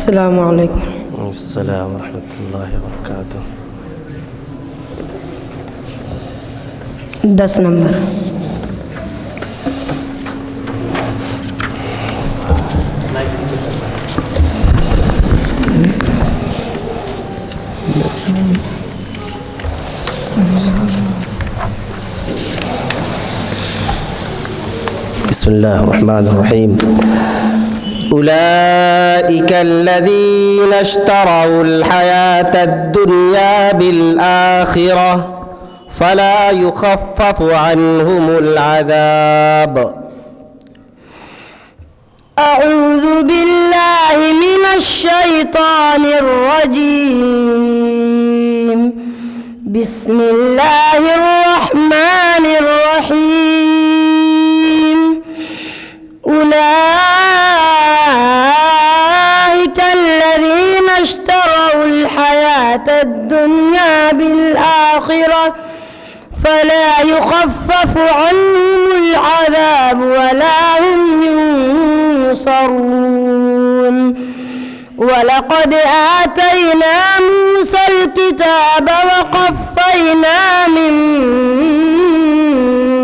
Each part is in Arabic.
السلام عليكم. السلام ورحمة الله وبركاته. 10 नंबर. بسم الله الرحمن الرحيم. أولئك الذين اشتروا الحياة الدنيا بالآخرة فلا يخفف عنهم العذاب. أعوذ بالله من الشيطان الرجيم. بسم الله الرحمن الرحيم. أولئك الذين اشتروا الحياة الدنيا بالآخرة فلا يخفف عنهم العذاب ولا هم ينصرون. ولقد آتينا موسى الكتاب وقفينا من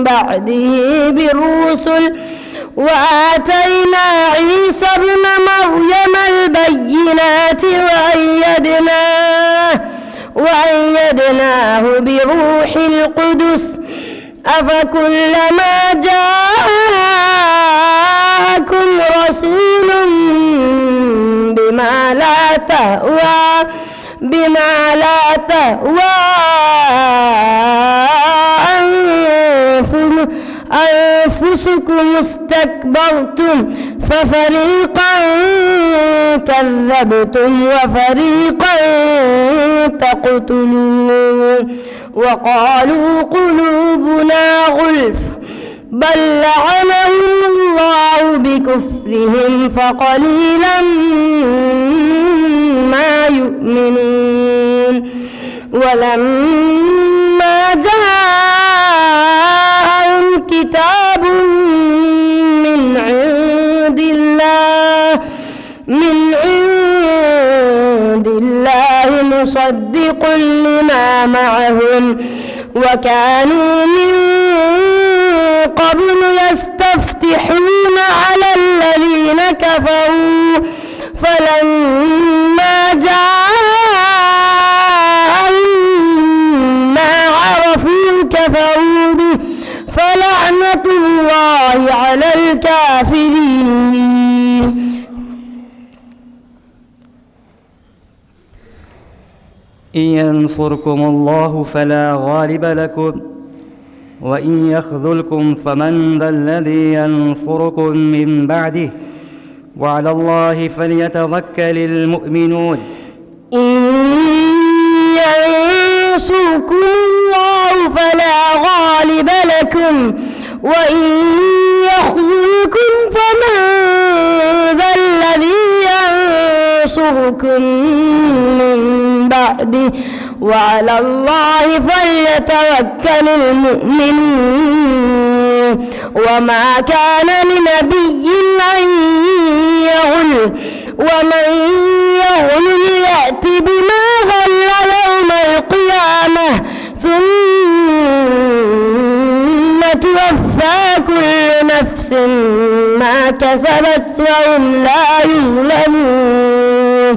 بعده بالرسل وآتينا عيسى ابن مريم البينات وأيدناه بروح القدس. أفكلما جاءكم رسول بما لا تهوى أنفسكم استكبرتم ففريقا كذبتم وفريقا تقتلون. وقالوا قلوبنا غلف بل لعنهم الله بكفرهم فقليلا ما يؤمنون. ولما جاءهم كتاب من عند الله مصدق لما معهم وكانوا من قبل يستفتحون على الذين كفروا فلما جاءهم ما عرفوا كفروا به فلعنة الله على الكافرين. إن ينصركم الله فلا غالب لكم وإن يخذلكم فمن ذا الذي ينصركم من بعده وعلى الله فليتوكل المؤمنون. إن ينصركم الله فلا غالب لكم وإن يخذلكم فمن ذا الذي ينصركم من بعده وعلى الله فليتوكل المؤمنون. وما كان لنبي أن يغل ومن يغل يأت بما غل يوم القيامة ثم توفى كل نفس ما كسبت وهم لا يظلمون.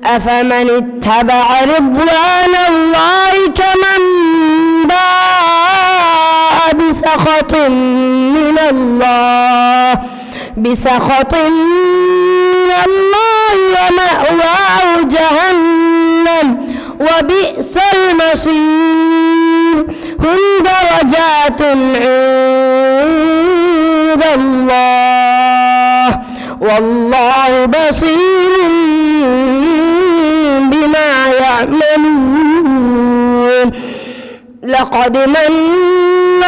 أفمن اتبع رضوان الله كمن باء بسخط من الله ومأواه جهنم وبئس المصير. هم درجات عند الله والله بصير بما يعملون. لقد من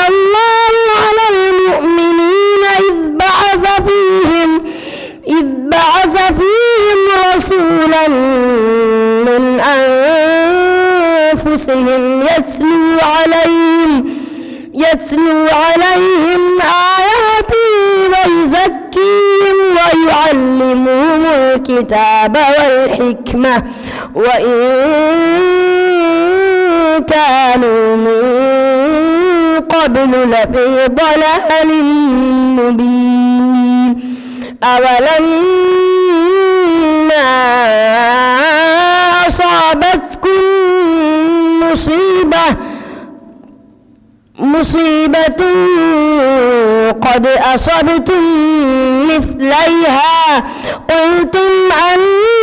الله على المؤمنين إذ بعث فيهم رسولا من أنفسهم يتلو عليهم آياته ويزكيهم ويعلمهم الكتاب الكتاب والحكمة وإن كانوا من قبل لفي ضلال مبين أولما أصابتكم مصيبة قد أصبتم مثليها قلتم أنى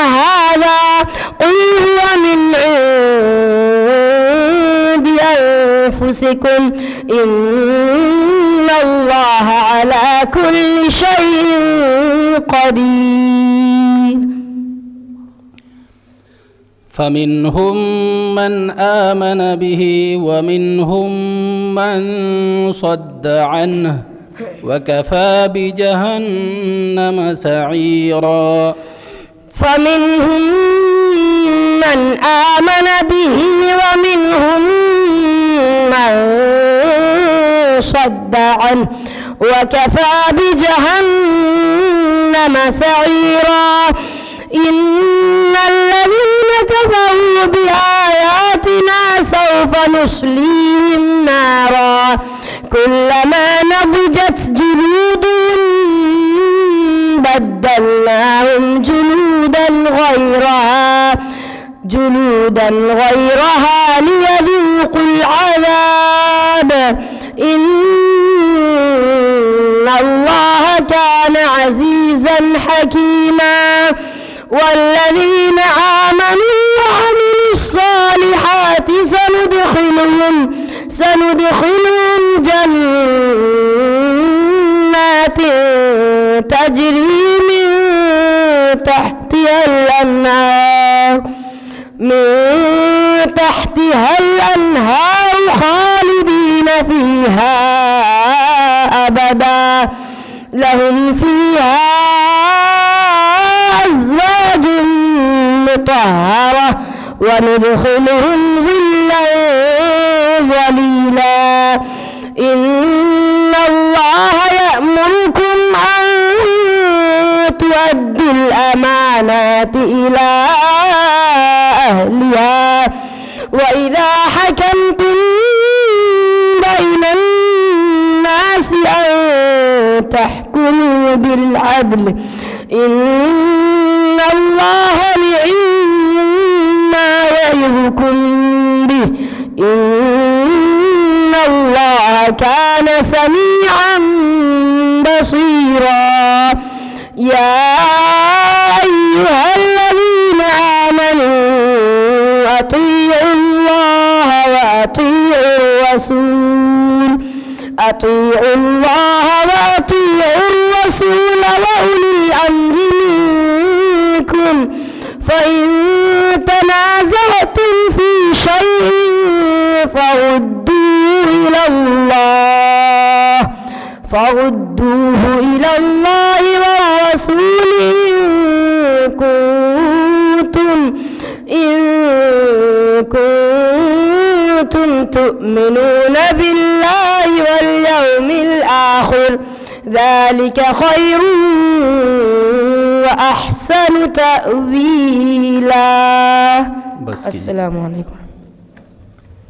هذا قل هو من عند أنفسكم إن الله على كل شيء قدير فمنهم من آمن به ومنهم من صد عنه وكفى بجهنم سعيرا فمنهم من آمن به ومنهم من صد عنه وكفى بجهنم سعيرا إن الذين كفروا بآياتنا سوف نصليهم نارا كلما نضجت جلودهم بدلناهم جلودا غيرها ليذوقوا العذاب إن الله كان عزيزا حكيما والذين آمنوا وعملوا الصالحات سندخلهم جنات تجري من تحتها الأنهار خالدين فيها أبدا لهم فيها أزواج مطهرة وندخلهم ظلا ظليلا إن الله يأمركم أن تؤدوا الأمانات إلى أهلها وإذا حكمتم بين الناس أن تحكموا بالعدل إن الله نعم ما يعظكم به إن الله كان سميعا بصيرا يا أيها الذين آمنوا أطيعوا الله وأطيعوا الرسول وأولي الأمر منكم فإن تنازعتم في شيء فردوه إلى الله والرسول إن كنتم تؤمنون بالله واليوم الآخر ذلك خير وأحسن تأويلا. السلام عليكم.